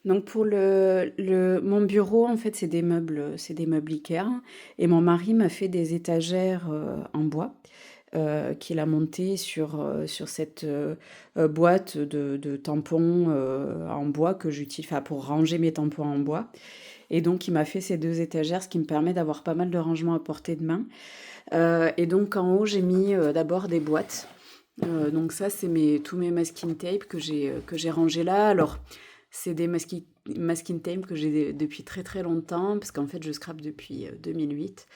Donc pour mon bureau, en fait, c'est des meubles Ikea. Et mon mari m'a fait des étagères en bois qu'il a montées sur cette boîte de tampons en bois que j'utilise, enfin, pour ranger mes tampons en bois. Et donc il m'a fait ces deux étagères, ce qui me permet d'avoir pas mal de rangements à portée de main. Et donc en haut, j'ai mis d'abord des boîtes. Donc ça, c'est tous mes masking tape que j'ai rangés là. Alors, c'est des masking tape que j'ai depuis très très longtemps, parce qu'en fait, je scrape depuis 2008.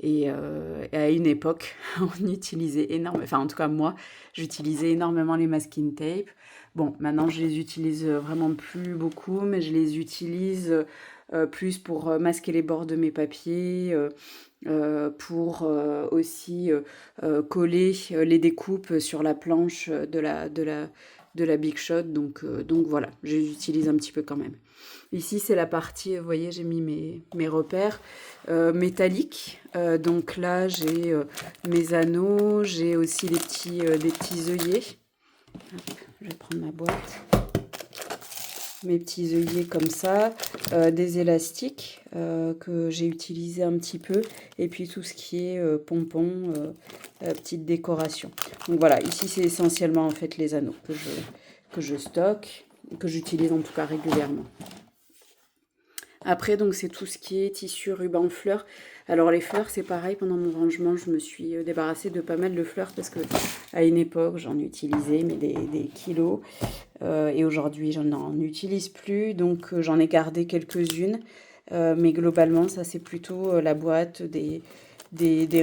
Et à une époque, on utilisait énormément, enfin en tout cas moi, j'utilisais énormément les masking tape. Bon, maintenant je les utilise vraiment plus beaucoup, mais je les utilise plus pour masquer les bords de mes papiers, pour aussi coller les découpes sur la planche de la Big Shot. Donc voilà, je les utilise un petit peu quand même. Ici, c'est la partie, vous voyez, j'ai mis mes repères métalliques. Donc là, j'ai mes anneaux, j'ai aussi des petits œillets. Hop, je vais prendre ma boîte. Mes petits œillets comme ça, des élastiques que j'ai utilisé un petit peu, et puis tout ce qui est pompons, petite décoration. Donc voilà, ici c'est essentiellement en fait les anneaux que je stocke, que j'utilise en tout cas régulièrement. Après, donc, c'est tout ce qui est tissu, ruban, fleurs. Alors, les fleurs, c'est pareil. Pendant mon rangement, je me suis débarrassée de pas mal de fleurs parce que à une époque, j'en utilisais, mais des kilos. Et aujourd'hui, je n'en utilise plus. Donc, j'en ai gardé quelques-unes. Mais globalement, ça, c'est plutôt la boîte des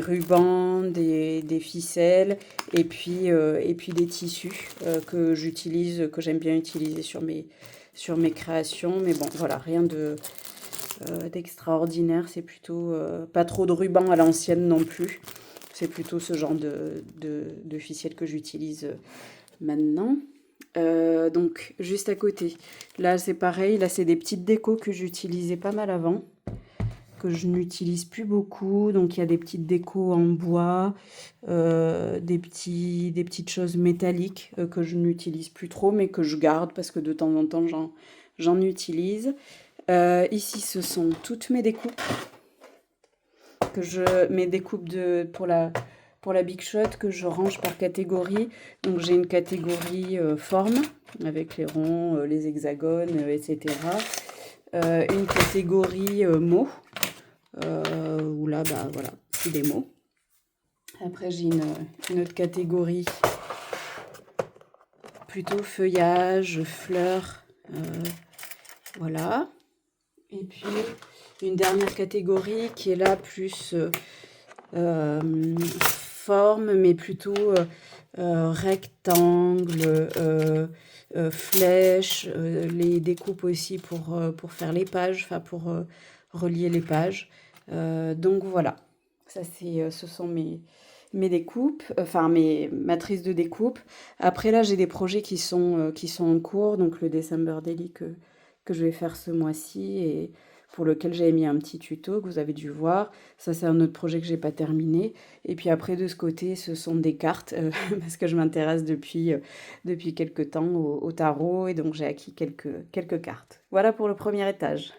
rubans, des ficelles et puis des tissus que j'utilise, que j'aime bien utiliser sur mes créations. Mais bon, voilà, rien d'extraordinaire. C'est plutôt pas trop de ruban à l'ancienne non plus. C'est plutôt ce genre de ficelle que j'utilise maintenant. Donc, juste à côté, là c'est pareil. Là, c'est des petites décos que j'utilisais pas mal avant, que je n'utilise plus beaucoup. Donc, il y a des petites décos en bois, des petites choses métalliques que je n'utilise plus trop, mais que je garde parce que de temps en temps, j'en utilise. Ici, ce sont toutes mes découpes mes découpes pour la Big Shot que je range par catégorie. Donc j'ai une catégorie forme avec les ronds, les hexagones, etc. Une catégorie mots où là, bah voilà, c'est des mots. Après j'ai une autre catégorie plutôt feuillage, fleurs, voilà. Et puis une dernière catégorie qui est là plus forme, mais plutôt rectangle, flèche, les découpes aussi pour faire les pages, enfin pour relier les pages. Donc voilà, ça ce sont mes découpes, enfin mes matrices de découpe. Après là, j'ai des projets qui sont en cours, donc le December Daily que je vais faire ce mois-ci et pour lequel j'avais mis un petit tuto que vous avez dû voir. Ça, c'est un autre projet que j'ai pas terminé. Et puis après, de ce côté, ce sont des cartes, parce que je m'intéresse depuis quelques temps au tarot, et donc j'ai acquis quelques cartes. Voilà pour le premier étage.